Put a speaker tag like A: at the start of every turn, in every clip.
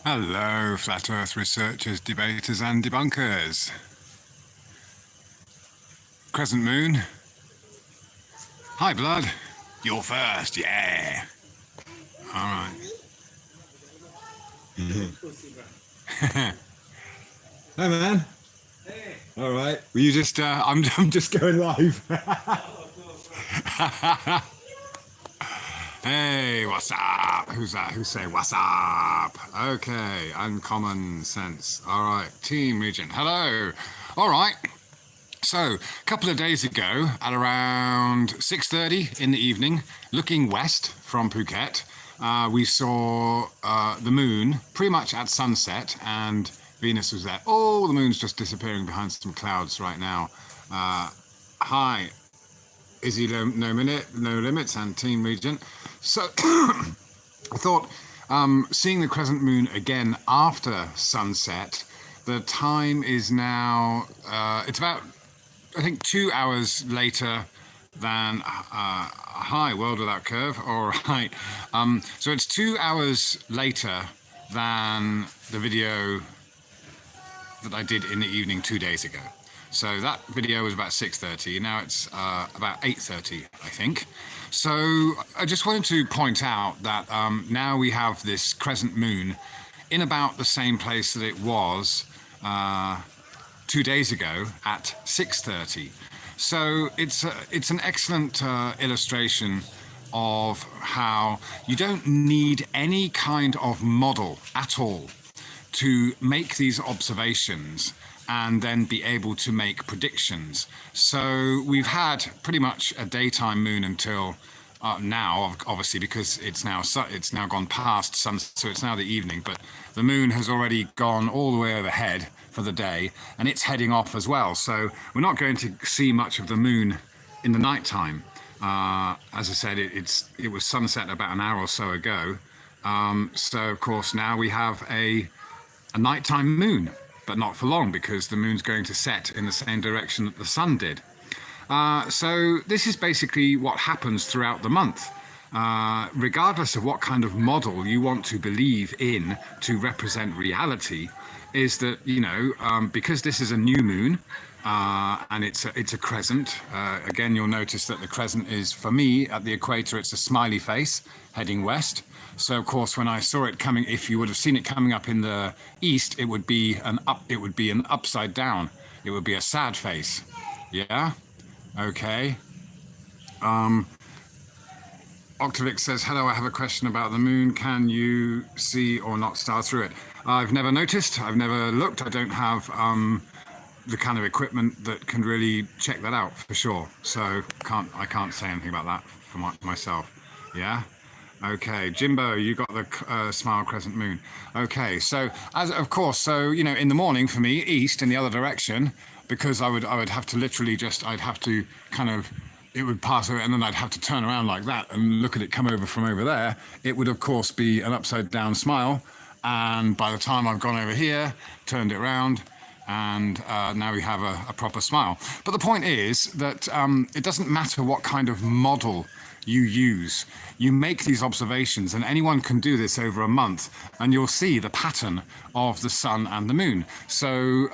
A: Hello, flat earth researchers, debaters and debunkers. Crescent moon. Hi, blood. You're first, yeah. All right. Hi, man.
B: Hey.
A: All right. Were you just, I'm just going live. Hey, what's up? Who's that? Who's saying what's up? Okay, uncommon sense. All right, Team Regent. Hello. All right. So, a couple of days ago, at around 6:30 in the evening, looking west from Phuket, we saw the moon pretty much at sunset, and Venus was there. Oh, the moon's just disappearing behind some clouds right now. Hi, Izzy No Limits and Team Regent. So, I thought, seeing the crescent moon again after sunset, the time is now, it's about, I think, 2 hours later than, hi, World Without Curve, all right. So it's 2 hours later than the video that I did in the evening 2 days ago. So that video was about 6:30, now it's about 8:30, I think. So I just wanted to point out that now we have this crescent moon in about the same place that it was 2 days ago at 6:30. So it's an excellent illustration of how you don't need any kind of model at all to make these observations and then be able to make predictions. So we've had pretty much a daytime moon until now, obviously, because it's now gone past sun, so it's now the evening, but the moon has already gone all the way overhead for the day, and it's heading off as well. So we're not going to see much of the moon in the nighttime. As I said, it was sunset about an hour or so ago. So of course now we have a nighttime moon, but not for long, because the moon's going to set in the same direction that the sun did. So this is basically what happens throughout the month. Regardless of what kind of model you want to believe in to represent reality, is that, you know, because this is a new moon, and it's a crescent. Again, you'll notice that the crescent is, for me, at the equator, it's a smiley face heading west. So of course, when I saw it coming, if you would have seen it coming up in the east, it would be an upside down. It would be a sad face. Yeah. Okay. Octavix says, hello, I have a question about the moon. Can you see or not stars through it? I've never noticed. I've never looked. I don't have the kind of equipment that can really check that out for sure. So I can't say anything about that for myself. Yeah. Okay, Jimbo, you got the smile crescent moon. Okay, so of course, so you know, in the morning for me, east in the other direction, because I would have to literally I'd have to kind of, it would pass over, and then I'd have to turn around like that and look at it come over from over there. It would of course be an upside down smile, and by the time I've gone over here, turned it around, and now we have a proper smile. But the point is that it doesn't matter what kind of model you use. You make these observations, and anyone can do this over a month, and you'll see the pattern of the sun and the moon. So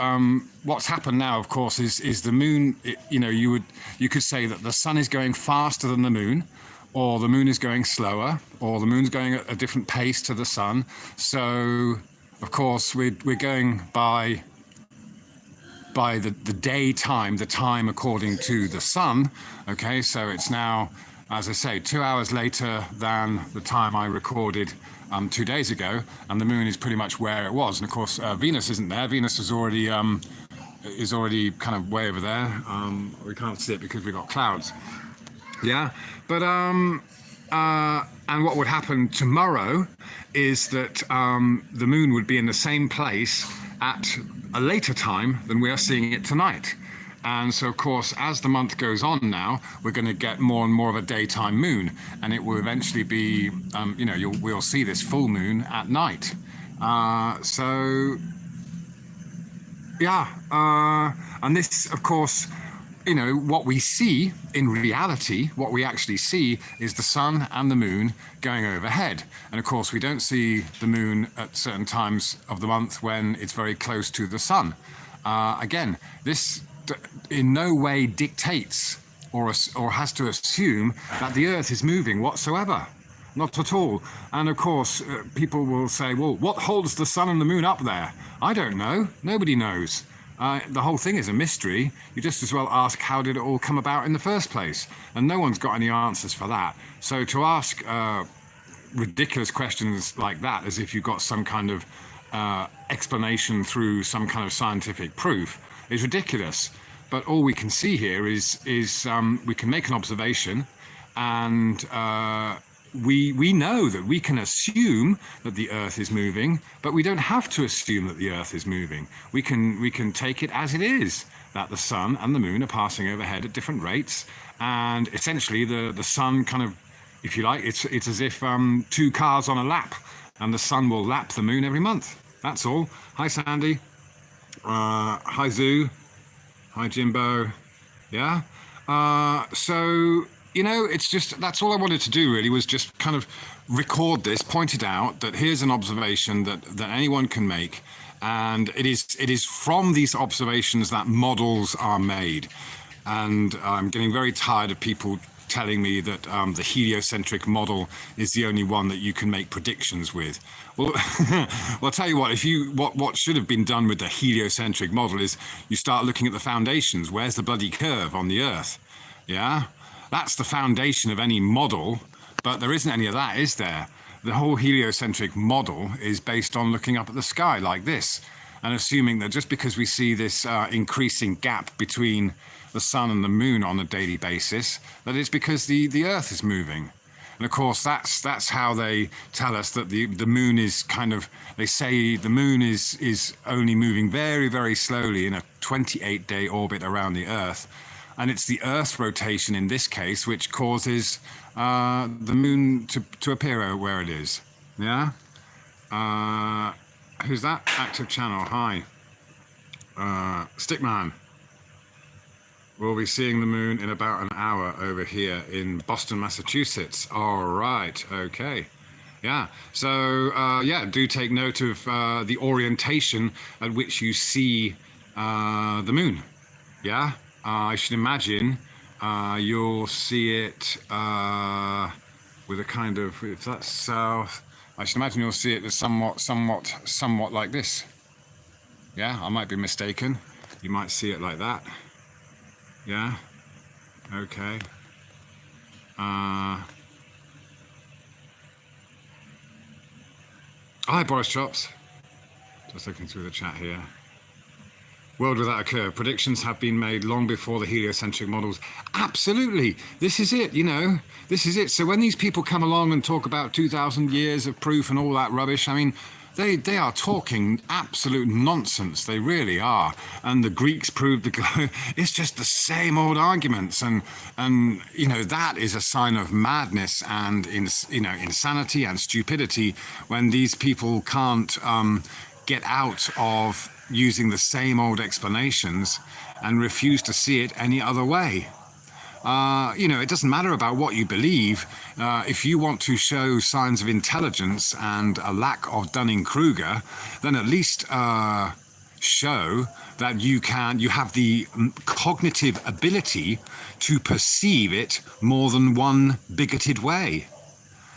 A: what's happened now, of course, is the moon, you know, you could say that the sun is going faster than the moon, or the moon is going slower, or the moon's going at a different pace to the sun. So of course we're going by the daytime, the time according to the sun. Okay, so it's now, as I say, 2 hours later than the time I recorded 2 days ago, and the moon is pretty much where it was. And of course, Venus isn't there. Venus is already kind of way over there. We can't see it because we've got clouds. Yeah, but and what would happen tomorrow is that the moon would be in the same place at a later time than we are seeing it tonight. And so, of course, as the month goes on now, we're going to get more and more of a daytime moon, and it will eventually be, you know, we'll see this full moon at night. So, yeah, and this, of course, what we see in reality, what we actually see is the sun and the moon going overhead. And of course, we don't see the moon at certain times of the month when it's very close to the sun. Again, this in no way dictates or has to assume that the Earth is moving whatsoever. Not at all. And of course, people will say, well, what holds the sun and the moon up there? I don't know. Nobody knows. The whole thing is a mystery. You just as well ask, how did it all come about in the first place? And no one's got any answers for that. So to ask ridiculous questions like that, as if you've got some kind of explanation through some kind of scientific proof, is ridiculous. But all we can see here is we can make an observation, and we know that we can assume that the Earth is moving, but we don't have to assume that the Earth is moving. We can take it as it is, that the sun and the moon are passing overhead at different rates, and essentially the sun kind of, if you like, it's as if two cars on a lap, and the sun will lap the moon every month. That's all. Hi, Sandy. Hi, Zoo. Hi, Jimbo. Yeah. So, it's just, that's all I wanted to do really, was just kind of record this, point it out, that here's an observation that anyone can make. And it is from these observations that models are made. And I'm getting very tired of people telling me that the heliocentric model is the only one that you can make predictions with. Well, I'll tell you what, what should have been done with the heliocentric model is you start looking at the foundations. Where's the bloody curve on the Earth? Yeah, that's the foundation of any model, but there isn't any of that, is there? The whole heliocentric model is based on looking up at the sky like this and assuming that just because we see this increasing gap between the sun and the moon on a daily basis, that it's because the Earth is moving. And of course, that's how they tell us that the moon is kind of, they say the moon is only moving very, very slowly in a 28-day orbit around the Earth. And it's the Earth's rotation in this case which causes the moon to appear where it is. Yeah? Who's that? Active channel. Hi. Stickman. We'll be seeing the moon in about an hour over here in Boston, Massachusetts. All right. Okay. Yeah. So, do take note of the orientation at which you see the moon. Yeah. I should imagine you'll see it with a kind of, if that's south, I should imagine you'll see it as somewhat like this. Yeah, I might be mistaken. You might see it like that. Yeah. Okay. Hi, Boris Chops. Just looking through the chat here. World without a curve. Predictions have been made long before the heliocentric models. Absolutely. This is it, This is it. So when these people come along and talk about 2,000 years of proof and all that rubbish, I mean, they are talking absolute nonsense. They really are. And the Greeks proved the globe. It's just the same old arguments. And that is a sign of madness and insanity and stupidity when these people can't get out of using the same old explanations and refuse to see it any other way. It doesn't matter about what you believe. If you want to show signs of intelligence and a lack of Dunning-Kruger, then at least show that you have the cognitive ability to perceive it more than one bigoted way.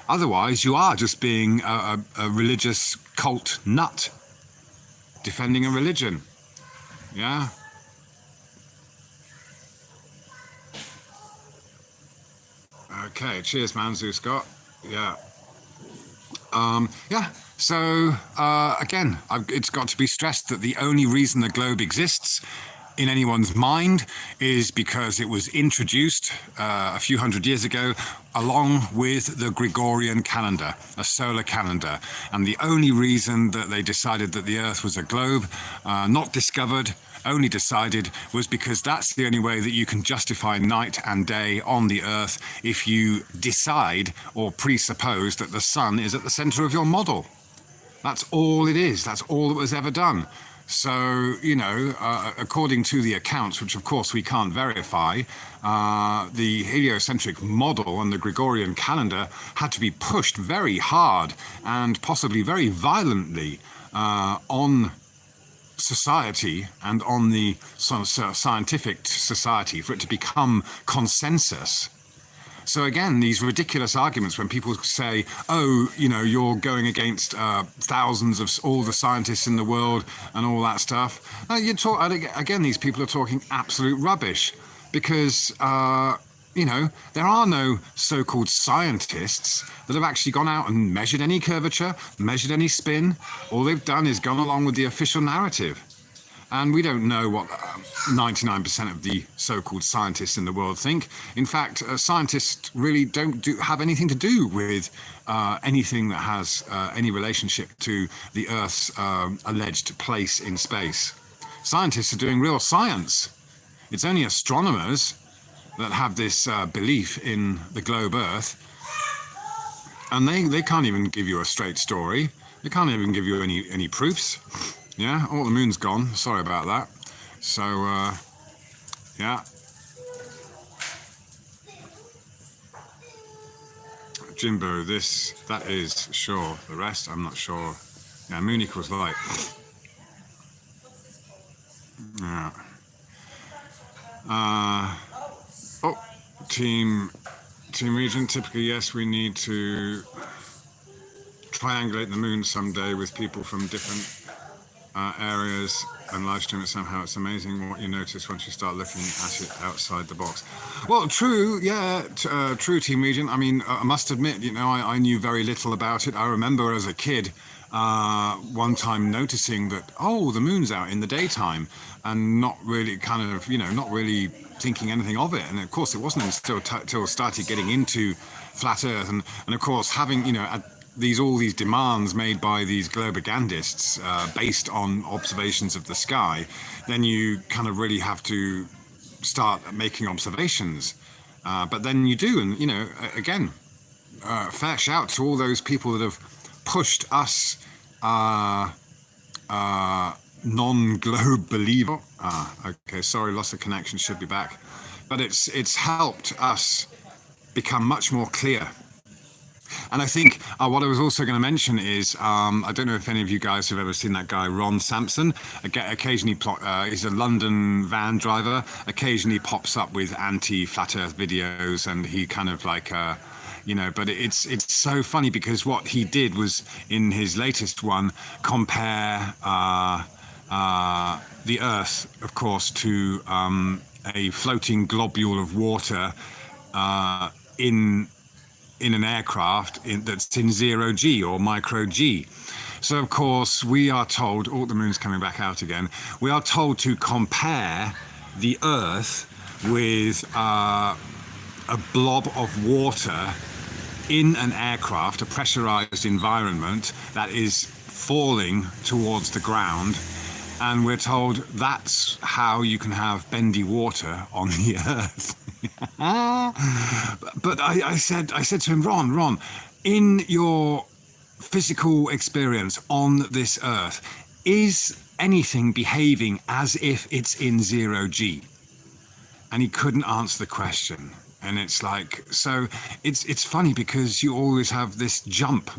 A: Otherwise, you are just being a religious cult nut defending a religion. Yeah. Okay, cheers, man, Zoo Scott. Yeah. So, again, it's got to be stressed that the only reason the globe exists in anyone's mind is because it was introduced a few hundred years ago along with the Gregorian calendar, a solar calendar. And the only reason that they decided that the Earth was a globe, not discovered, only decided, was because that's the only way that you can justify night and day on the Earth if you decide or presuppose that the sun is at the center of your model. That's all it is. That's all that was ever done. So, according to the accounts, which of course we can't verify, the heliocentric model and the Gregorian calendar had to be pushed very hard and possibly very violently on society and on the scientific society for it to become consensus. So again, these ridiculous arguments when people say, oh, you're going against thousands of all the scientists in the world and all that stuff. Again, these people are talking absolute rubbish because, there are no so-called scientists that have actually gone out and measured any curvature, measured any spin. All they've done is gone along with the official narrative. And we don't know what 99% of the so-called scientists in the world think. In fact, scientists really don't have anything to do with anything that has any relationship to the Earth's alleged place in space. Scientists are doing real science. It's only astronomers that have this belief in the globe Earth. And they can't even give you a straight story. They can't even give you any proofs. Yeah, the moon's gone. Sorry about that. So, yeah. Jimbo, that is sure. The rest, I'm not sure. Yeah, moon equals light. Yeah. Team region. Typically, yes, we need to triangulate the moon someday with people from different areas and live stream it somehow. It's amazing what you notice once you start looking at it outside the box. Well, true, yeah, true, Team Region. I mean, I must admit, I knew very little about it. I remember as a kid one time noticing that, the moon's out in the daytime, and not really not really thinking anything of it. And of course, it wasn't until I started getting into flat Earth, and of course having, all these demands made by these globagandists based on observations of the sky, then you kind of really have to start making observations. But then you do, and again, fair shout to all those people that have pushed us non-globe believer. Okay, sorry, lost the connection, should be back. But it's helped us become much more clear. And I think what I was also going to mention is, I don't know if any of you guys have ever seen that guy, Ron Sampson. Occasionally, he's a London van driver, occasionally pops up with anti-flat earth videos, and he kind of like, but it's so funny because what he did was, in his latest one, compare the Earth, of course, to a floating globule of water in an aircraft that's in 0G or micro G. So of course we are told, the moon's coming back out again, we are told to compare the Earth with a blob of water in an aircraft, a pressurized environment that is falling towards the ground. And we're told that's how you can have bendy water on the Earth. But I said to him, Ron, in your physical experience on this Earth, is anything behaving as if it's in 0G? And he couldn't answer the question. And it's like, so it's funny because you always have this jump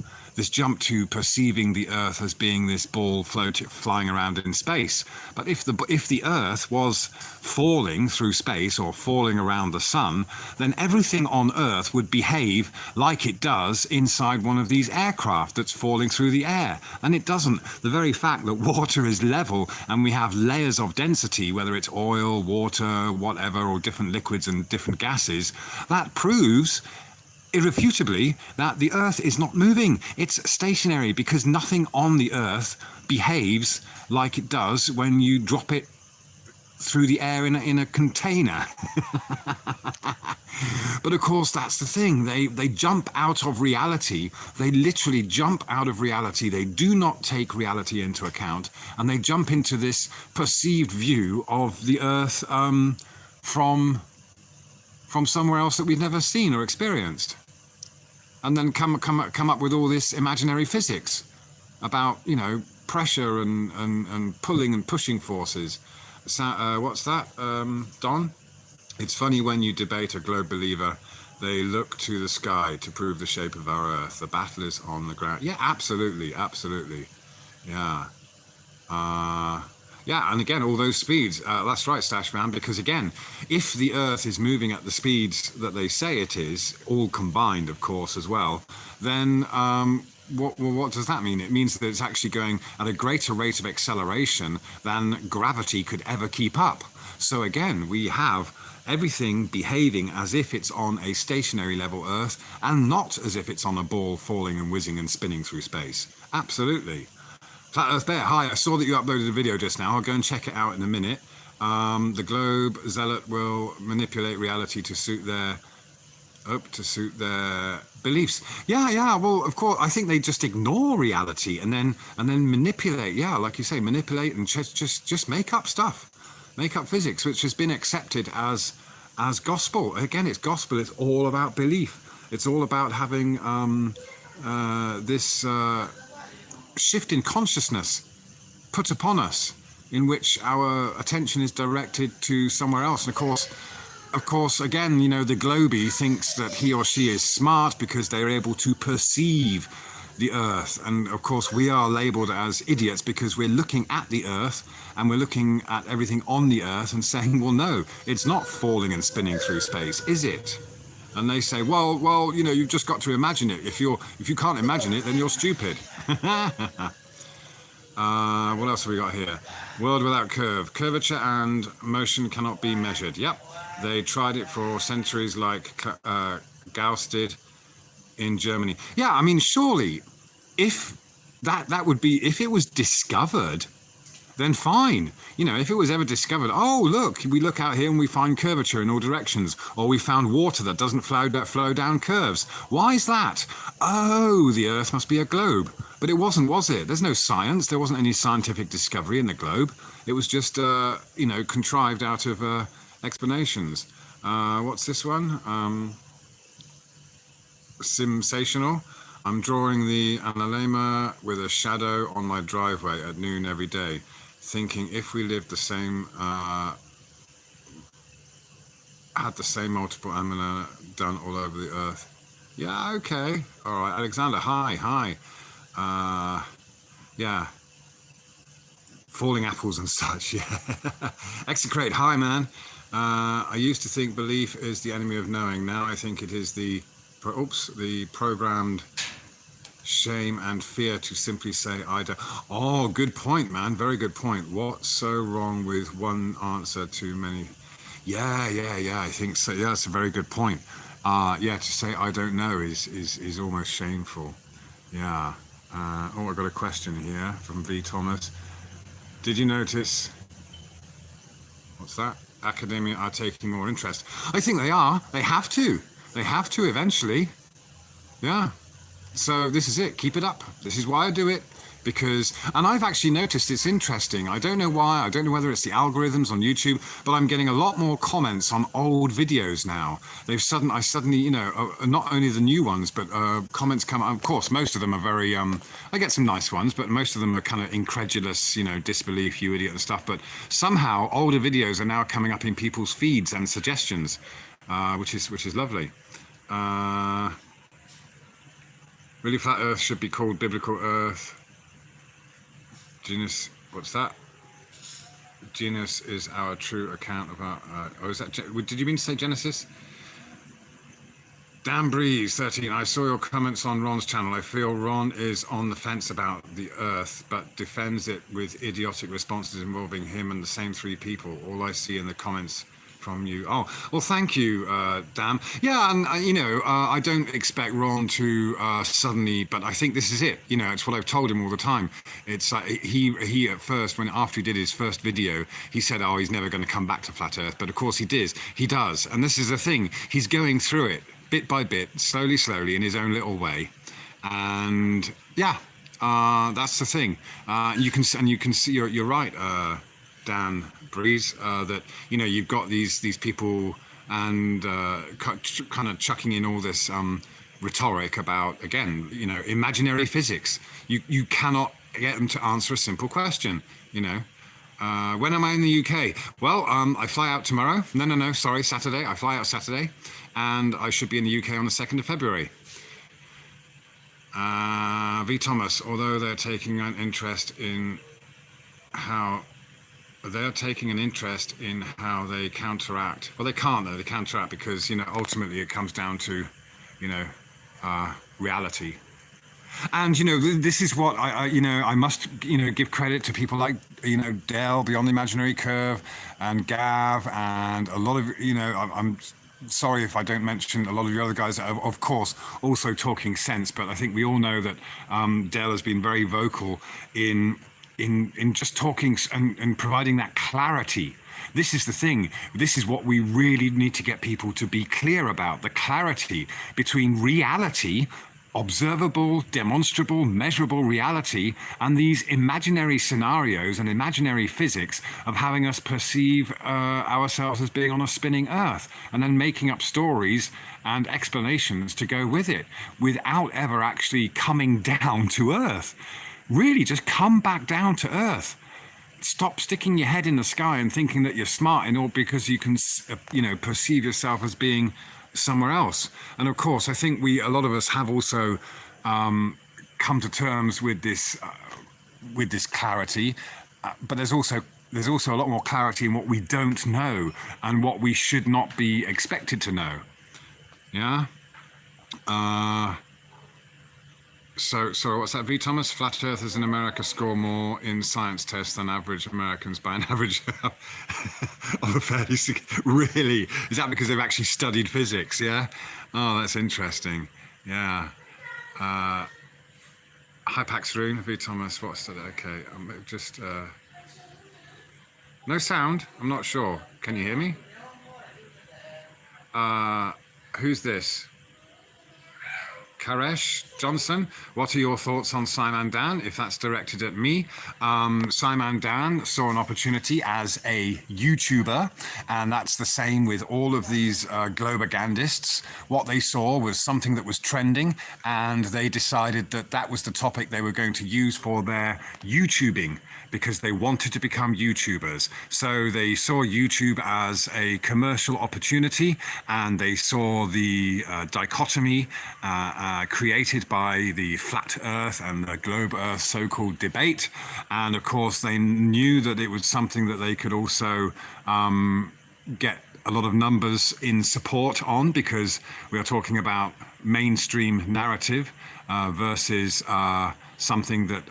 A: to perceiving the Earth as being this ball flying around in space. But if the Earth was falling through space or falling around the sun, then everything on Earth would behave like it does inside one of these aircraft that's falling through the air. And it doesn't. The very fact that water is level and we have layers of density, whether it's oil, water, whatever, or different liquids and different gases, that proves irrefutably that the Earth is not moving. It's stationary because nothing on the Earth behaves like it does when you drop it through the air in a container. But of course, that's the thing. They jump out of reality. They literally jump out of reality. They do not take reality into account, and they jump into this perceived view of the Earth from somewhere else that we've never seen or experienced. And then come up with all this imaginary physics about, pressure and pulling and pushing forces. So, what's that, Don? It's funny when you debate a globe believer, they look to the sky to prove the shape of our Earth. The battle is on the ground. Yeah, absolutely, absolutely. Yeah. Yeah, and again, all those speeds. That's right, Stashman, because again, if the Earth is moving at the speeds that they say it is, all combined, of course, as well, then what does that mean? It means that it's actually going at a greater rate of acceleration than gravity could ever keep up. So again, we have everything behaving as if it's on a stationary level Earth and not as if it's on a ball falling and whizzing and spinning through space. Absolutely. Flat Earth Bear, hi, I saw that you uploaded a video just now. I'll go and check it out in a minute. The globe zealot will manipulate reality to suit their beliefs. Yeah, well, of course, I think they just ignore reality and then manipulate. Yeah, like you say, manipulate and just make up stuff. Make up physics, which has been accepted as gospel. Again, it's gospel. It's all about belief. It's all about having this shift in consciousness put upon us, in which our attention is directed to somewhere else. And of course, again, you know, the globie thinks that he or she is smart because they're able to perceive the Earth. And of course, we are labeled as idiots because we're looking at the Earth and we're looking at everything on the Earth and saying, well, no, it's not falling and spinning through space, is it? And they say, well, you know, you've just got to imagine it. If you can't imagine it, then you're stupid. What else have we got here? World without curve. Curvature and motion cannot be measured. Yep. They tried it for centuries like Gauss did in Germany. Yeah, I mean, surely if that would be, if it was discovered, then fine. You know, if it was ever discovered, oh, look, we look out here and we find curvature in all directions, or we found water that doesn't flow down curves. Why is that? Oh, the Earth must be a globe. But it wasn't, was it? There's no science. There wasn't any scientific discovery in the globe. It was just, you know, contrived out of explanations. What's this one? Sensational. I'm drawing the analema with a shadow on my driveway at noon every day, thinking if we lived the same, had the same multiple analema done all over the Earth. Yeah, okay. All right, Alexander, hi. Yeah. Falling apples and such, yeah. Execrate, hi, man. I used to think belief is the enemy of knowing. Now I think it is the programmed shame and fear to simply say I don't. Oh, good point, man. Very good point. What's so wrong with one answer to many? Yeah. I think so. Yeah, that's a very good point. Yeah, to say I don't know is almost shameful. Yeah. Oh, I've got a question here from V. Thomas. Did you notice? What's that? Academia are taking more interest. I think they are. They have to. They have to eventually. Yeah. So this is it. Keep it up. This is why I do it. Because, and I've actually noticed it's interesting. I don't know why. I don't know whether it's the algorithms on YouTube, but I'm getting a lot more comments on old videos now. I suddenly, you know, not only the new ones, but comments come. Of course, most of them are very. I get some nice ones, but most of them are kind of incredulous, you know, disbelief, you idiot, and stuff. But somehow, older videos are now coming up in people's feeds and suggestions, which is lovely. Really, flat Earth should be called biblical Earth. Genus, what's that? Genus is our true account of our. Oh, is that? Did you mean to say Genesis? Dan Breeze 13. I saw your comments on Ron's channel. I feel Ron is on the fence about the Earth, but defends it with idiotic responses involving him and the same three people. All I see in the comments from you. Oh, well, thank you, Dan. Yeah, and you know, I don't expect Ron to suddenly, but I think this is it. You know, it's what I've told him all the time. It's like he at first, after he did his first video, he said, oh, he's never going to come back to flat Earth. But of course he does. And this is the thing. He's going through it bit by bit, slowly in his own little way. And yeah, that's the thing. You can see, you're right, Dan Breeze, that, you know, you've got these people and kind of chucking in all this rhetoric about, again, you know, imaginary physics. You cannot get them to answer a simple question, you know. When am I in the UK? Well, I fly out tomorrow. No, sorry, Saturday. I fly out Saturday, and I should be in the UK on the 2nd of February. V. Thomas, although they're taking an interest in how they counteract. Well, they can't though. They counteract because, you know, ultimately it comes down to, you know, reality. And, you know, this is what I must, you know, give credit to people like, you know, Dell, Beyond the Imaginary Curve, and Gav, and a lot of, you know, I'm sorry if I don't mention a lot of the other guys that are, of course, also talking sense, but I think we all know that Dell has been very vocal in just talking and providing that clarity. This is the thing. This is what we really need to get people to be clear about, the clarity between reality, observable, demonstrable, measurable reality, and these imaginary scenarios and imaginary physics of having us perceive ourselves as being on a spinning earth, and then making up stories and explanations to go with it without ever actually coming down to earth. Really, just come back down to earth. Stop sticking your head in the sky and thinking that you're smart in all because you can, you know, perceive yourself as being somewhere else. And of course, I think a lot of us have also come to terms with this clarity, but there's also a lot more clarity in what we don't know and what we should not be expected to know. Yeah. So what's that, V. Thomas? Flat earthers in America score more in science tests than average Americans by an average of a fairly... Really? Is that because they've actually studied physics, yeah? Oh, that's interesting. Yeah. Hypax Rune, V. Thomas, what's that? Okay, just... No sound? I'm not sure. Can you hear me? Who's this? Karesh Johnson, what are your thoughts on Simon Dan, if that's directed at me? Simon Dan saw an opportunity as a YouTuber, and that's the same with all of these globagandists. What they saw was something that was trending, and they decided that that was the topic they were going to use for their YouTubing, because they wanted to become YouTubers. So they saw YouTube as a commercial opportunity, and they saw the dichotomy created by the flat earth and the globe earth so-called debate. And of course, they knew that it was something that they could also get a lot of numbers in support on, because we are talking about mainstream narrative versus something that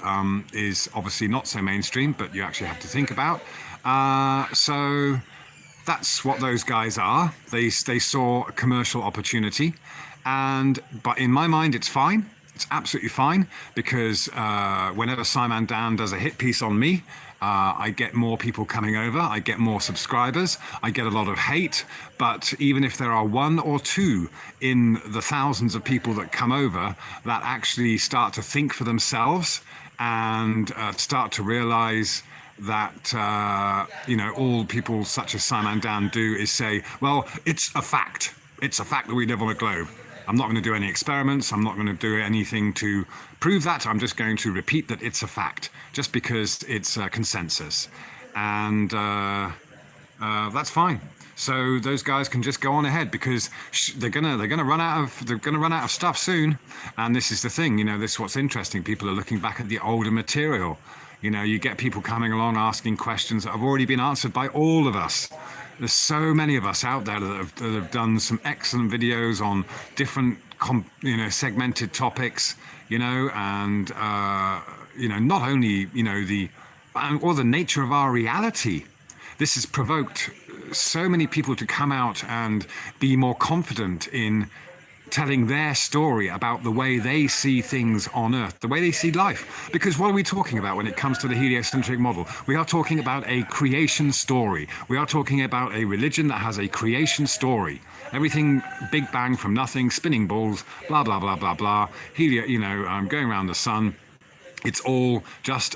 A: is obviously not so mainstream, but you actually have to think about. So that's what those guys are. They saw a commercial opportunity, but in my mind, it's fine. It's absolutely fine, because whenever Simon Dan does a hit piece on me, I get more people coming over, I get more subscribers, I get a lot of hate, but even if there are one or two in the thousands of people that come over that actually start to think for themselves and start to realize that, you know, all people such as Simon Dan do is say, well, it's a fact. It's a fact that we live on a globe. I'm not going to do any experiments. I'm not going to do anything to prove that. I'm just going to repeat that it's a fact, just because it's a consensus, and that's fine. So those guys can just go on ahead, because they're gonna run out of stuff soon. And this is the thing, you know, this is what's interesting. People are looking back at the older material. You know, you get people coming along asking questions that have already been answered by all of us. There's so many of us out there that have done some excellent videos on different, segmented topics, you know, and, you know, not only, you know, the nature of our reality. This has provoked so many people to come out and be more confident in telling their story about the way they see things on Earth, the way they see life. Because what are we talking about when it comes to the heliocentric model? We are talking about a creation story. We are talking about a religion that has a creation story. Everything Big Bang from nothing, spinning balls, blah, blah, blah, blah, blah. Going around the sun. It's all just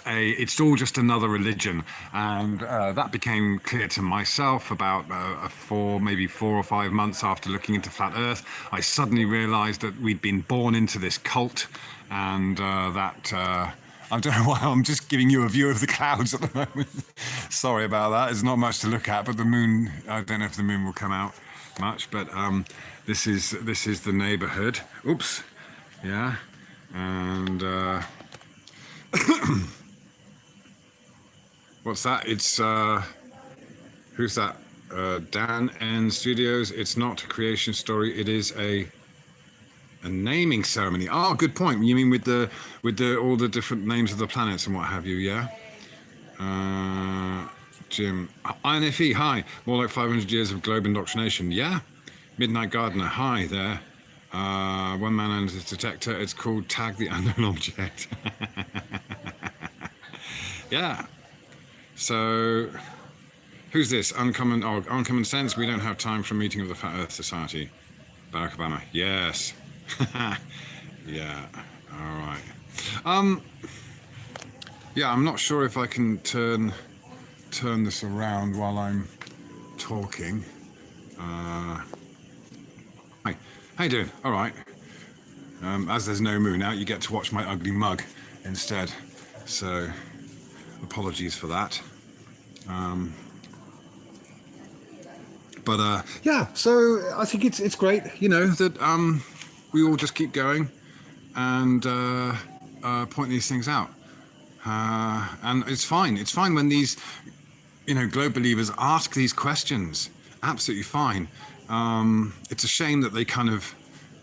A: another religion, and that became clear to myself about 4 or 5 months after looking into flat Earth. I suddenly realised that we'd been born into this cult, and that I don't know why I'm just giving you a view of the clouds at the moment. Sorry about that. There's not much to look at, but the moon, I don't know if the moon will come out much, but this is the neighborhood. Oops. Yeah. And what's that? It's who's that? Dan N Studios. It's not a creation story. It is a naming ceremony. Oh, good point. You mean with the all the different names of the planets and what have you? Yeah. Jim INFE. Hi. More like 500 years of globe indoctrination. Yeah. Midnight Gardener. Hi there. One man and his detector. It's called Tag the Unknown Object. Yeah. So, who's this? Uncommon Sense. We don't have time for a meeting of the Flat Earth Society. Barack Obama. Yes. Yeah. All right. Yeah, I'm not sure if I can turn this around while I'm talking. Hi. How you doing? All right. As there's no moon out, you get to watch my ugly mug instead. So, apologies for that. But yeah, so I think it's great, you know, that we all just keep going and point these things out. And it's fine. It's fine when these, you know, globe believers ask these questions. Absolutely fine. It's a shame that they kind of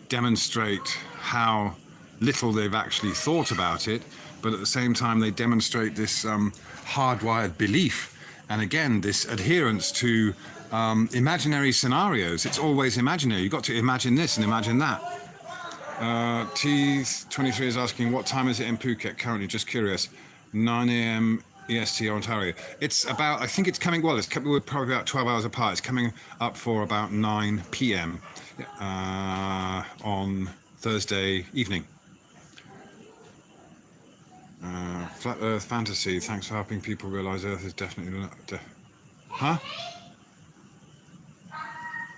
A: demonstrate how little they've actually thought about it, but at the same time they demonstrate this hardwired belief, and again this adherence to imaginary scenarios. It's always imaginary. You've got to imagine this and imagine that. T23 is asking, what time is it in Phuket currently? Just curious. 9 a.m. EST Ontario. It's about, I think it's coming, well, we're probably about 12 hours apart. It's coming up for about 9 p.m. On Thursday evening. Flat Earth Fantasy, thanks for helping people realize Earth is definitely not... Huh?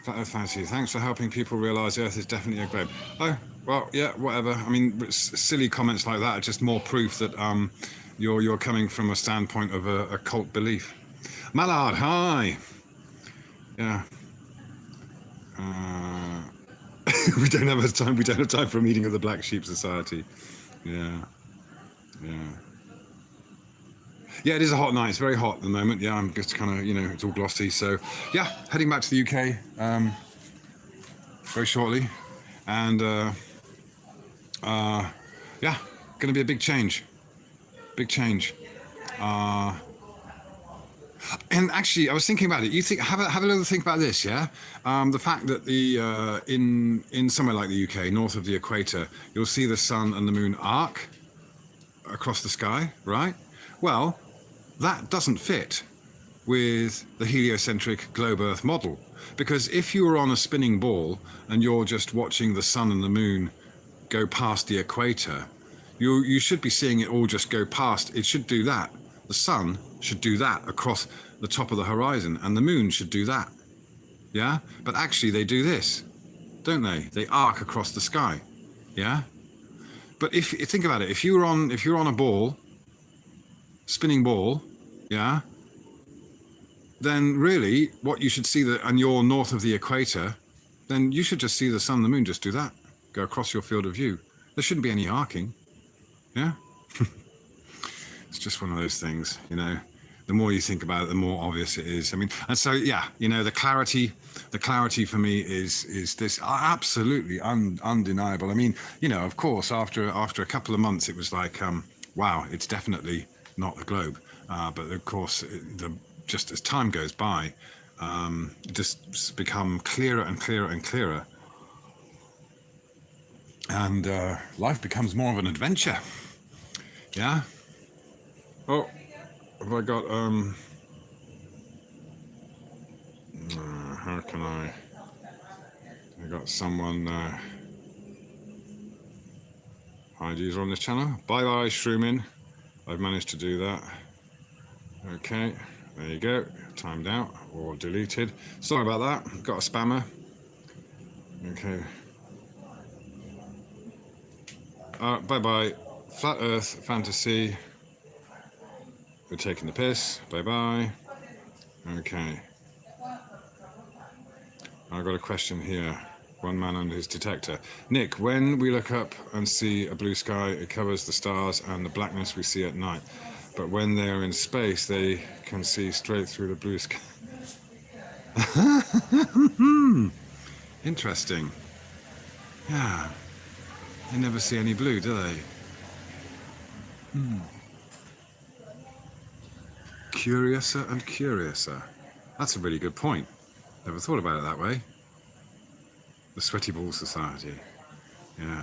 A: Flat Earth Fantasy, thanks for helping people realize Earth is definitely a globe. Oh, well, yeah, whatever. I mean, silly comments like that are just more proof that you're coming from a standpoint of a cult belief. Mallard, hi. Yeah. We don't have time. We don't have time for a meeting of the Black Sheep Society. Yeah. Yeah. Yeah, it is a hot night. It's very hot at the moment. Yeah, I'm just kind of, you know, it's all glossy. So, yeah, heading back to the UK very shortly. And, yeah, going to be a big change. Big change. And actually, I was thinking about it. You think, have a little think about this, yeah? The fact that in somewhere like the UK, north of the equator, you'll see the sun and the moon arc across the sky, right? Well, that doesn't fit with the heliocentric globe Earth model, because if you were on a spinning ball and you're just watching the sun and the moon go past the equator, you should be seeing it all just go past. It should do that. The sun should do that across the top of the horizon, and the moon should do that. Yeah? But actually they do this, don't they? They arc across the sky. Yeah? But if you think about it, if you're on a ball, spinning ball, yeah, then really what you should see and you're north of the equator, then you should just see the sun and the moon just do that, go across your field of view. There shouldn't be any arcing. Yeah? It's just one of those things, you know. The more you think about it, the more obvious it is. I mean, and so, yeah, you know, the clarity for me is this absolutely undeniable. I mean, you know, of course, after a couple of months, it was like, wow, it's definitely not the globe. But of course, just as time goes by, it just become clearer and clearer and clearer. And life becomes more of an adventure. Yeah? Oh, have I got, how can I got someone, hide user on this channel. Bye-bye, Shroomin. I've managed to do that. Okay, there you go. Timed out or deleted. Sorry about that. Got a spammer. Okay. Bye-bye, Flat Earth fantasy. We're taking the piss. Bye-bye. Okay. I've got a question here. One man and his detector. Nick, when we look up and see a blue sky, it covers the stars and the blackness we see at night. But when they're in space, they can see straight through the blue sky. Interesting. Yeah. They never see any blue, do they? Curiouser and curiouser. That's a really good point. Never thought about it that way. The Sweaty Ball Society. Yeah.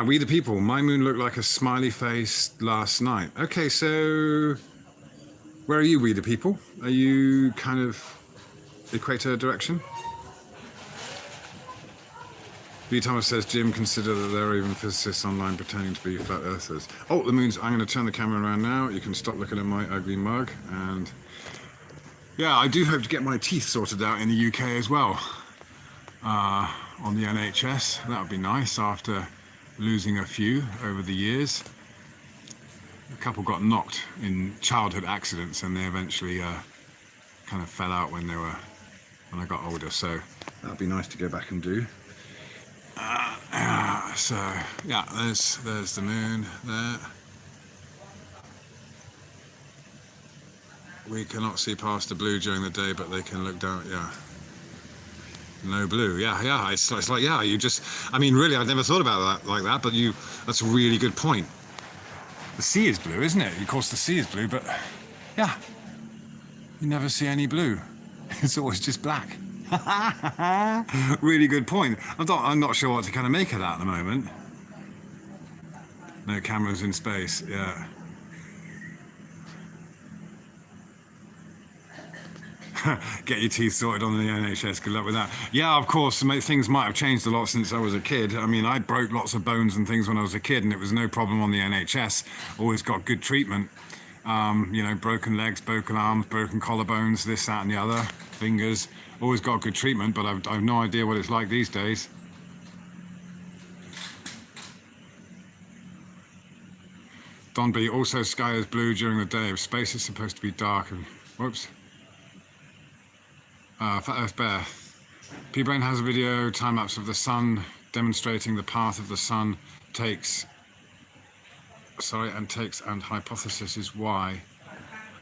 A: We the people. My moon looked like a smiley face last night. Okay, so where are you, we the people? Are you kind of equator direction? B. Thomas says, Jim, consider that there are even physicists online pretending to be flat earthers. Oh, the moon's, I'm going to turn the camera around now. You can stop looking at my ugly mug. And yeah, I do hope to get my teeth sorted out in the UK as well. On the NHS. That would be nice after losing a few over the years. A couple got knocked in childhood accidents and they eventually kind of fell out when I got older. So that would be nice to go back and do. So yeah, there's the moon there. We cannot see past the blue during the day, but they can look down. Yeah, no blue. Yeah. It's like, yeah, you just. I mean, really, I've never thought about that like that. But that's a really good point. The sea is blue, isn't it? Of course, the sea is blue, but yeah, you never see any blue. It's always just black. Really good point. I'm not sure what to kind of make of that at the moment. No cameras in space, yeah. Get your teeth sorted on the NHS, good luck with that. Yeah, of course, things might have changed a lot since I was a kid. I mean, I broke lots of bones and things when I was a kid and it was no problem on the NHS. Always got good treatment. Broken legs, broken arms, broken collarbones, this, that and the other, fingers. Always got good treatment, but I've no idea what it's like these days. Don B, also sky is blue during the day. Space is supposed to be dark and, whoops. Fat Earth Bear. P-Brain has a video, time-lapse of the sun, demonstrating the path of the sun and hypothesis is why.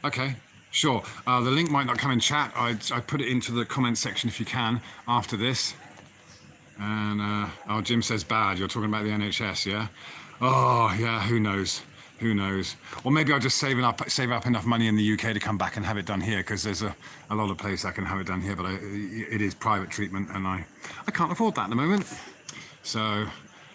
A: Okay. Sure. The link might not come in chat. I'd put it into the comment section if you can after this. And Jim says bad. You're talking about the NHS, yeah? Oh, yeah. Who knows? Who knows? Or maybe I'll just save up enough money in the UK to come back and have it done here, because there's a lot of places I can have it done here, but it is private treatment, and I can't afford that at the moment. So.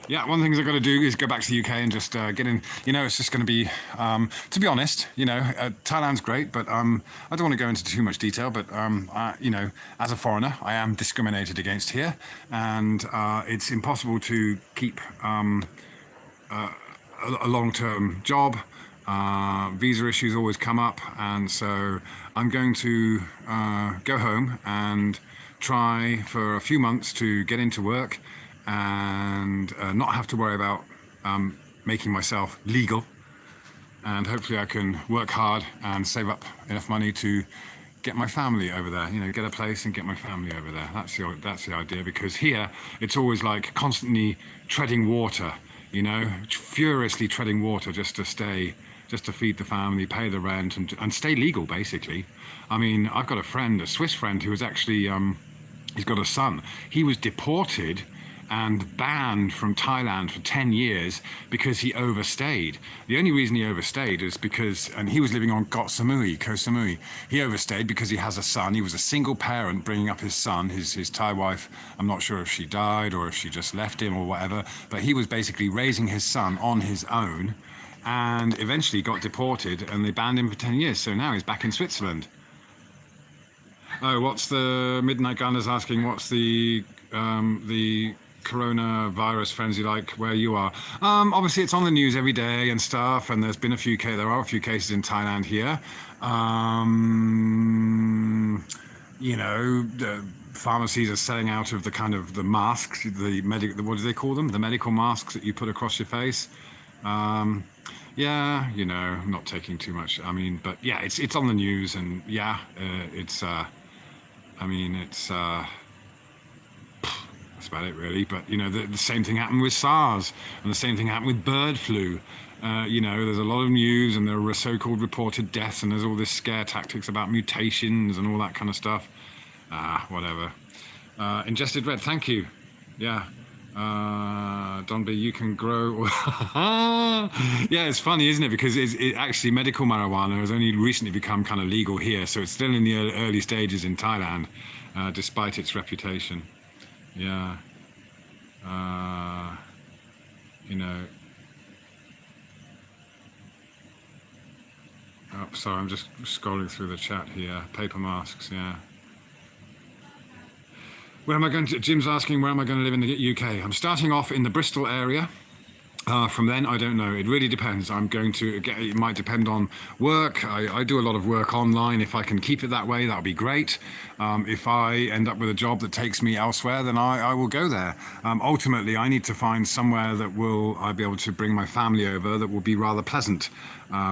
A: Yeah, one of the things I've got to do is go back to the UK and just get in. It's just going to be, to be honest, Thailand's great, but I don't want to go into too much detail, but, as a foreigner, I am discriminated against here, and it's impossible to keep a long-term job. Visa issues always come up, and so I'm going to go home and try for a few months to get into work and not have to worry about making myself legal, and hopefully I can work hard and save up enough money to get my family over there, get a place and get my family over there. That's the idea, because here it's always like constantly treading water, furiously treading water just to feed the family, pay the rent and stay legal, basically. I mean, I've got a Swiss friend who was actually, he's got a son. He was deported and banned from Thailand for 10 years because he overstayed. The only reason he overstayed is and he was living on Koh Samui. He overstayed because he has a son. He was a single parent bringing up his son. His Thai wife, I'm not sure if she died or if she just left him or whatever, but he was basically raising his son on his own and eventually got deported and they banned him for 10 years. So now he's back in Switzerland. Oh, what's the Midnight Gunner's asking, what's the coronavirus frenzy like where you are? Obviously it's on the news every day and stuff, and there are a few cases in Thailand here. the pharmacies are selling out of the kind of the masks, what do they call them? The medical masks that you put across your face. Yeah, I'm not taking too much. I mean, but yeah, it's on the news, and yeah, it's. I mean, it's. That's about it, really. But the same thing happened with SARS, and the same thing happened with bird flu. There's a lot of news, and there are so-called reported deaths, and there's all this scare tactics about mutations and all that kind of stuff. Whatever. Ingested red, thank you. Yeah. Don B, you can grow. Yeah, it's funny, isn't it? Because it actually medical marijuana has only recently become kind of legal here, so it's still in the early stages in Thailand, despite its reputation. Yeah. Oh, sorry, I'm just scrolling through the chat here. Paper masks, yeah. Where am I going to? Jim's asking, where am I going to live in the UK? I'm starting off in the Bristol area. From then, I don't know. It really depends. It might depend on work. I do a lot of work online. If I can keep it that way, that would be great. If I end up with a job that takes me elsewhere, then I will go there. Ultimately, I need to find somewhere that I'll be able to bring my family over that will be rather pleasant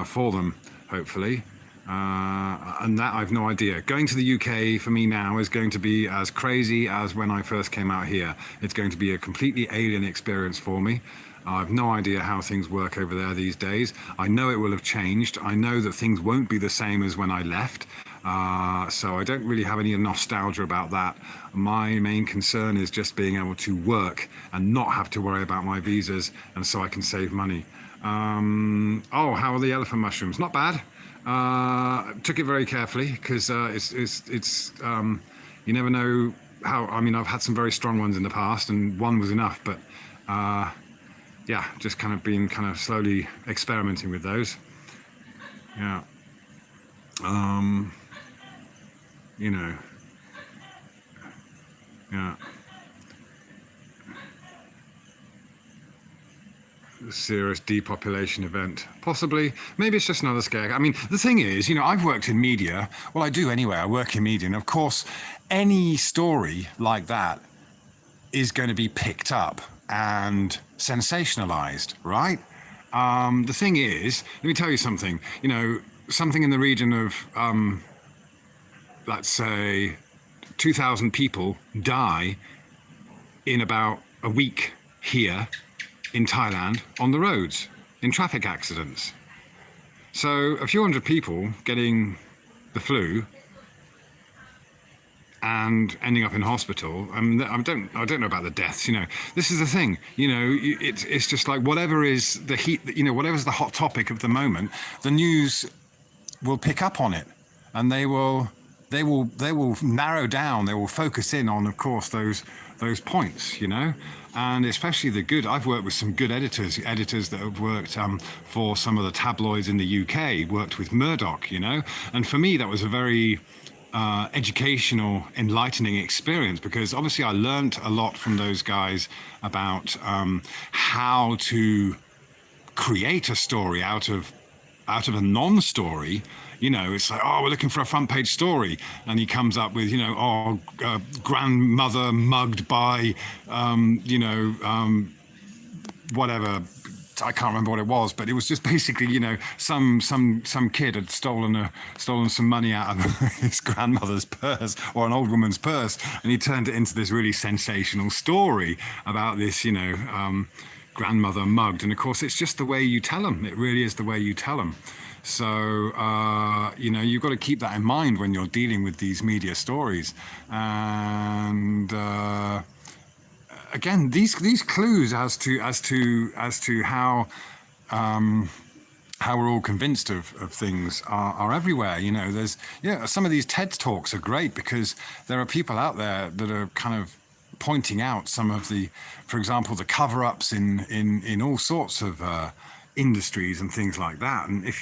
A: for them, hopefully. And that I've no idea. Going to the UK for me now is going to be as crazy as when I first came out here. It's going to be a completely alien experience for me. I've no idea how things work over there these days. I know it will have changed. I know that things won't be the same as when I left. So I don't really have any nostalgia about that. My main concern is just being able to work and not have to worry about my visas, and so I can save money. Oh, how are the elephant mushrooms? Not bad. Took it very carefully because it's you never know how. I mean, I've had some very strong ones in the past, and one was enough. But yeah, just kind of been slowly experimenting with those. Yeah. Yeah. Serious depopulation event, possibly. Maybe it's just another scare. I mean, the thing is, I've worked in media. Well, I do anyway. I work in media, and of course, any story like that is going to be picked up and sensationalized, right? The thing is, let me tell you something. Something in the region of, let's say, 2,000 people die in about a week here in Thailand on the roads in traffic accidents. So a few hundred people getting the flu and ending up in hospital. I don't know about the deaths. This is the thing. It's just like whatever is the heat. Whatever's the hot topic of the moment, the news will pick up on it, and they will narrow down. They will focus in on, of course, those points. And especially the good. I've worked with some good editors that have worked for some of the tabloids in the UK. Worked with Murdoch. And for me, that was a very educational, enlightening experience, because obviously I learnt a lot from those guys about how to create a story out of a non-story. It's like, oh, we're looking for a front page story, and he comes up with, grandmother mugged by, whatever. I can't remember what it was, but it was just basically, some kid had stolen some money out of his grandmother's purse, or an old woman's purse, and he turned it into this really sensational story about this, grandmother mugged. And of course, it's just the way you tell them. It really is the way you tell them. So, you've got to keep that in mind when you're dealing with these media stories. And again, these clues as to how we're all convinced of things are everywhere. There's some of these TED Talks are great because there are people out there that are kind of pointing out some of the, for example, the cover-ups in all sorts of industries and things like that. And if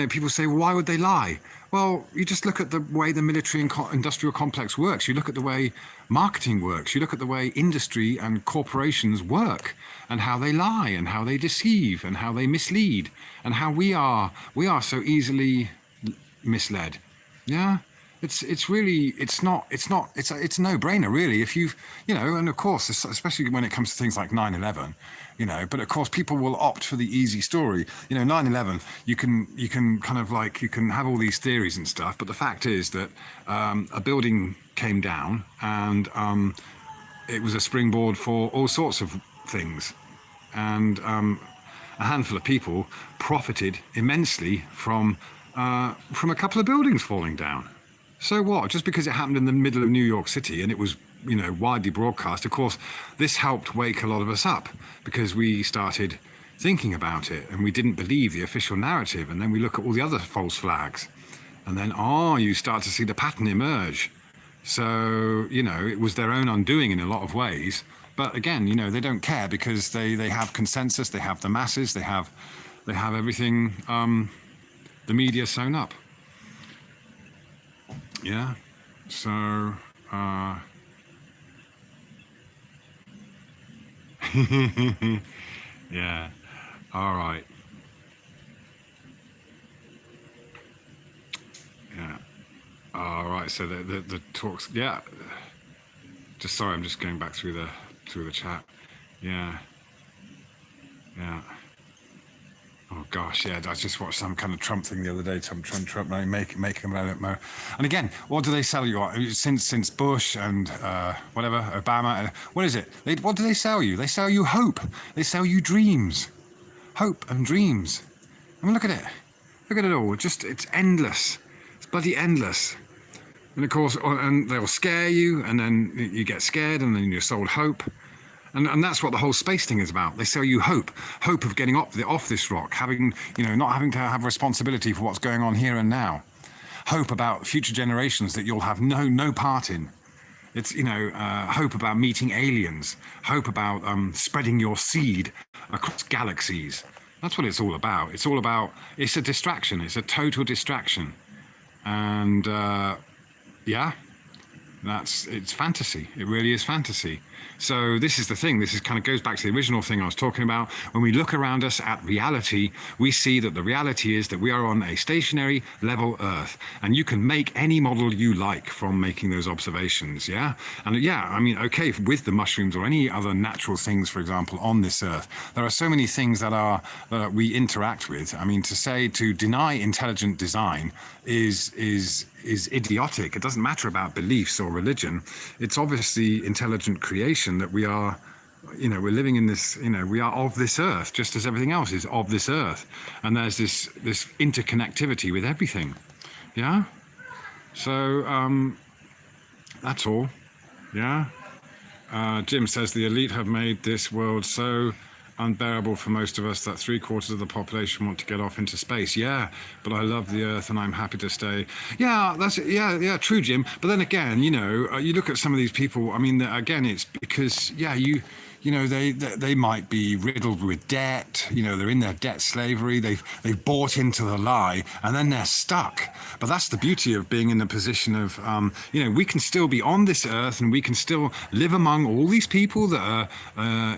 A: people say, well, why would they lie? Well, you just look at the way the military and industrial complex works. You look at the way marketing works. You look at the way industry and corporations work, and how they lie, and how they deceive, and how they mislead, and how we are so easily misled. Yeah. it's really it's a no-brainer really if you've and of course especially when it comes to things like 9/11, but of course people will opt for the easy story. 9/11, you can kind of like you can have all these theories and stuff, but the fact is that a building came down and it was a springboard for all sorts of things, and a handful of people profited immensely from a couple of buildings falling down. So what? Just because it happened in the middle of New York City and it was, widely broadcast, of course, this helped wake a lot of us up because we started thinking about it and we didn't believe the official narrative. And then we look at all the other false flags and then, you start to see the pattern emerge. So, it was their own undoing in a lot of ways. But again, they don't care because they have consensus, they have the masses, they have everything, the media sewn up. Yeah, so yeah, all right. Yeah, all right. So the talks. Yeah, just sorry, I'm just going back through the chat. Yeah, yeah. Oh gosh, yeah. I just watched some kind of Trump thing the other day. Trump, making more. And again, what do they sell you? Since Bush and whatever Obama, what is it? What do they sell you? They sell you hope. They sell you dreams, hope and dreams. I mean, look at it. Look at it all. It's endless. It's bloody endless. And of course, and they'll scare you, and then you get scared, and then you're sold hope. And that's what the whole space thing is about. They sell you hope of getting off this rock, not having to have responsibility for what's going on here and now. Hope about future generations that you'll have no part in. It's hope about meeting aliens. Hope about spreading your seed across galaxies. That's what it's all about. It's a distraction. It's a total distraction, and it's fantasy. It really is fantasy. So this is the thing. This is kind of goes back to the original thing I was talking about. When we look around us at reality, we see that the reality is that we are on a stationary level Earth, and you can make any model you like from making those observations. Yeah, and I mean, okay, with the mushrooms or any other natural things, for example, on this Earth, there are so many things that we interact with. I mean, to deny intelligent design is idiotic. It doesn't matter about beliefs or religion. It's obviously intelligent creation that we are, we're living in this, we are of this earth, just as everything else is of this earth. And there's this interconnectivity with everything. Yeah? So, that's all. Yeah? Jim says the elite have made this world so unbearable for most of us that 3/4 of the population want to get off into space. Yeah, but I love the Earth and I'm happy to stay. Yeah, true, Jim. But then again, you look at some of these people. I mean, again, it's because they might be riddled with debt. They're in their debt slavery. They've bought into the lie, and then they're stuck. But that's the beauty of being in a position of, we can still be on this earth, and we can still live among all these people that are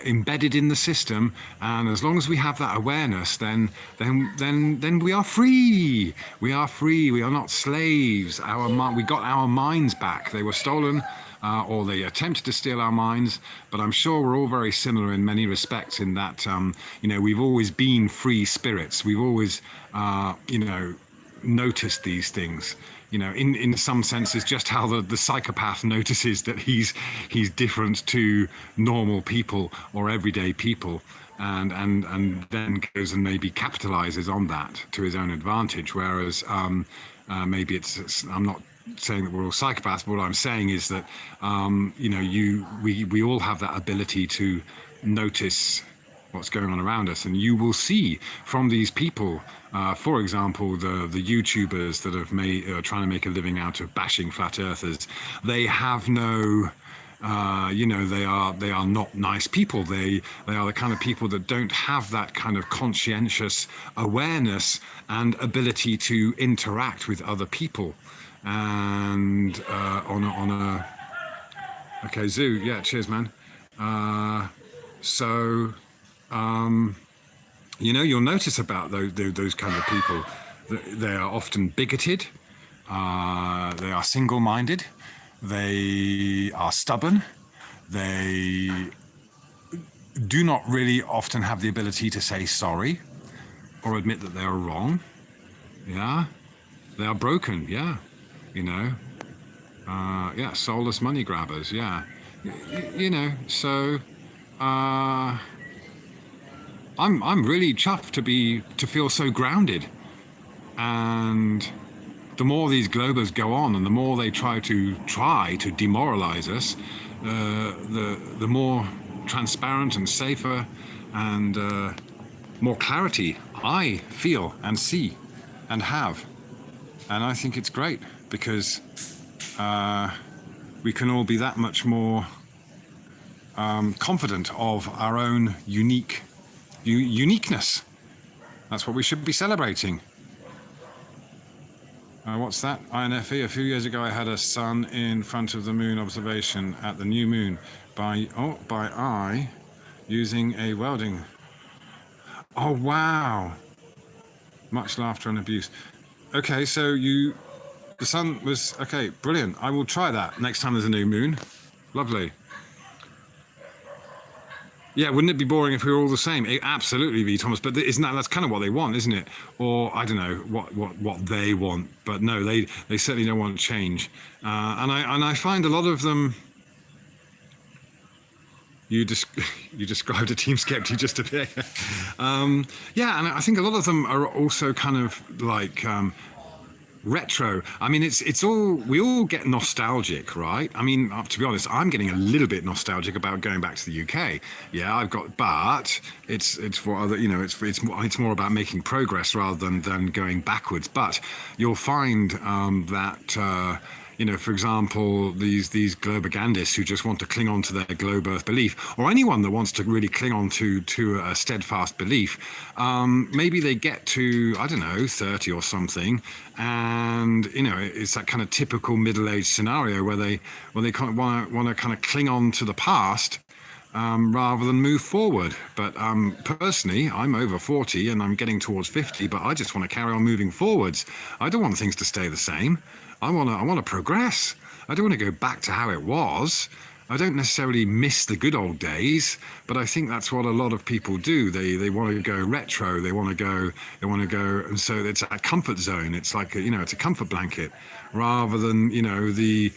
A: embedded in the system. And as long as we have that awareness, then we are free. We are free. We are not slaves. We got our minds back. They were stolen. Or they attempted to steal our minds, but I'm sure we're all very similar in many respects in that, we've always been free spirits. We've always, noticed these things, in some senses, just how the psychopath notices that he's different to normal people or everyday people. And then goes and maybe capitalizes on that to his own advantage. Whereas maybe I'm not saying that we're all psychopaths, but what I'm saying is that we all have that ability to notice what's going on around us, and you will see from these people, for example, the YouTubers that are trying to make a living out of bashing flat earthers. They have no. They are not nice people. They are the kind of people that don't have that kind of conscientious awareness and ability to interact with other people. And okay, Zoo, yeah, cheers, man. You'll notice about those kind of people. They are often bigoted. They are single-minded. They are stubborn. They do not really often have the ability to say sorry or admit that they are wrong. Yeah. They are broken. Yeah. You know. Yeah. Soulless money grabbers. Yeah. You know. So. I'm really chuffed to feel so grounded, and the more these globers go on, and the more they try to demoralize us, the more transparent and safer and more clarity I feel and see and have, and I think it's great because we can all be that much more confident of our own uniqueness. That's what we should be celebrating. What's that? INFE. A few years ago, I had a sun in front of the moon observation at the new moon by eye using a welding. Oh wow! Much laughter and abuse. Okay, so the sun was okay. Brilliant. I will try that next time there's a new moon. Lovely. Yeah, wouldn't it be boring if we were all the same? It absolutely be, Thomas. But that's kind of what they want, isn't it? Or I don't know what they want. But no, they certainly don't want change. And I find a lot of them. You described a team skeptic just a bit. Yeah, and I think a lot of them are also kind of like. Retro. I mean, it's all, we all get nostalgic, right? I mean, to be honest, I'm getting a little bit nostalgic about going back to the UK. Yeah, but it's for other, you know, it's more about making progress rather than going backwards. But you'll find that. You know, for example, these globagandists who just want to cling on to their globe Earth belief, or anyone that wants to really cling on to a steadfast belief, maybe they get to, I don't know, 30 or something, and you know, it's that kind of typical middle-aged scenario where they kind of want to kind of cling on to the past. Rather than move forward. But personally, I'm over 40 and I'm getting towards 50, but I just want to carry on moving forwards. I don't want things to stay the same. I want to progress. I don't want to go back to how it was. I don't necessarily miss the good old days, but I think that's what a lot of people do. They want to go retro. They want to go, and so it's a comfort zone. It's like it's a comfort blanket, rather than the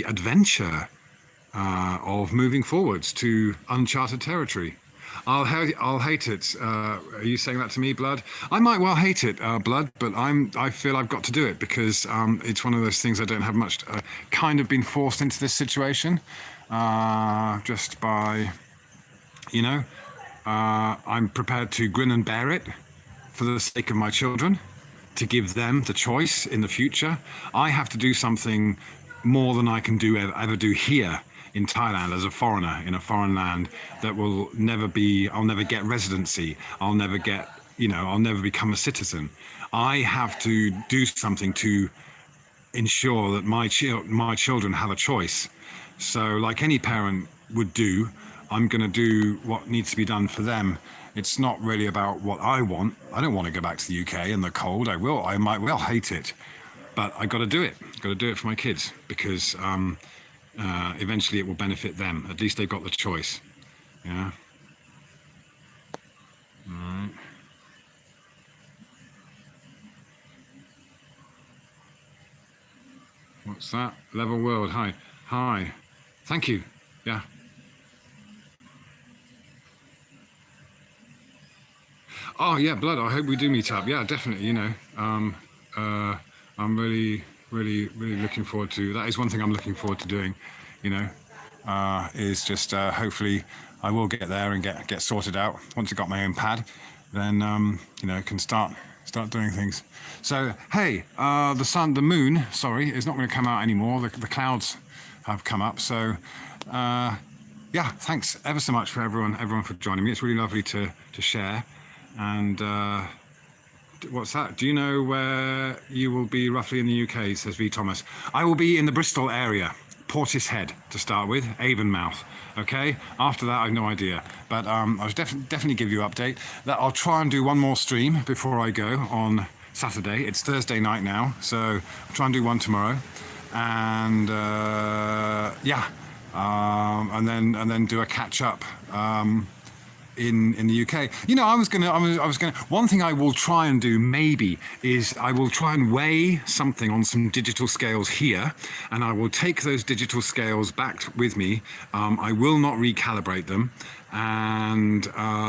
A: adventure of moving forwards to uncharted territory. I'll hate it. Are you saying that to me, Blood? I might well hate it, Blood, but I feel I've got to do it because it's one of those things I don't have much. Kind of been forced into this situation, just by, I'm prepared to grin and bear it for the sake of my children, to give them the choice in the future. I have to do something more than I can ever do here in Thailand as a foreigner in a foreign land that will never be, I'll never get residency. I'll never get, I'll never become a citizen. I have to do something to ensure that my children have a choice. So like any parent would do, I'm going to do what needs to be done for them. It's not really about what I want. I don't want to go back to the UK in the cold. I might well hate it, but I got to do it. Got to do it for my kids because, eventually it will benefit them. At least they've got the choice. Yeah. All right. What's that? Level World. Hi. Hi. Thank you. Yeah. Oh yeah, Blood. I hope we do meet up. Yeah, definitely. I'm really looking forward to that. Is one thing I'm looking forward to doing, is just hopefully I will get there and get sorted out. Once I got my own pad, then can start doing things. So hey, the moon, is not going to come out anymore. The clouds have come up. So yeah, thanks ever so much for everyone for joining me. It's really lovely to share. And what's that? Do you know where you will be roughly in the UK? Says V. Thomas. I will be in the Bristol area, Portishead to start with, Avonmouth. Okay. After that, I have no idea. But I'll definitely give you an update. That I'll try and do one more stream before I go on Saturday. It's Thursday night now, so I'll try and do one tomorrow, and and then do a catch up. In the UK, I was gonna. One thing I will try and do maybe is I will try and weigh something on some digital scales here, and I will take those digital scales back with me. I will not recalibrate them, and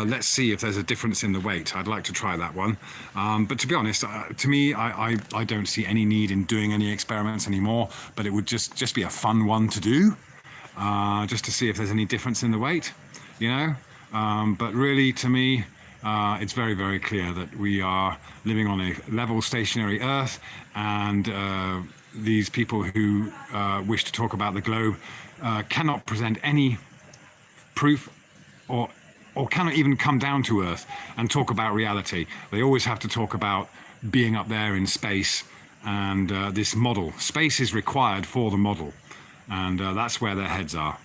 A: let's see if there's a difference in the weight. I'd like to try that one, but to be honest, to me, I don't see any need in doing any experiments anymore. But it would just be a fun one to do, just to see if there's any difference in the weight, But really, to me, it's very, very clear that we are living on a level, stationary Earth, and these people who wish to talk about the globe cannot present any proof or cannot even come down to Earth and talk about reality. They always have to talk about being up there in space and this model. Space is required for the model, and that's where their heads are.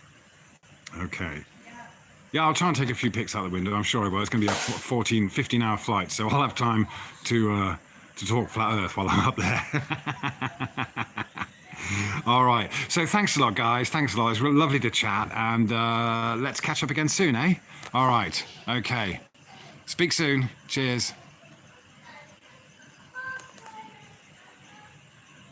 A: Okay. Yeah, I'll try and take a few pics out the window. I'm sure I will. It's going to be a 15-hour flight, so I'll have time to talk flat Earth while I'm up there. All right. So thanks a lot, guys. Thanks a lot. It's lovely to chat, and let's catch up again soon, eh? All right. Okay. Speak soon. Cheers.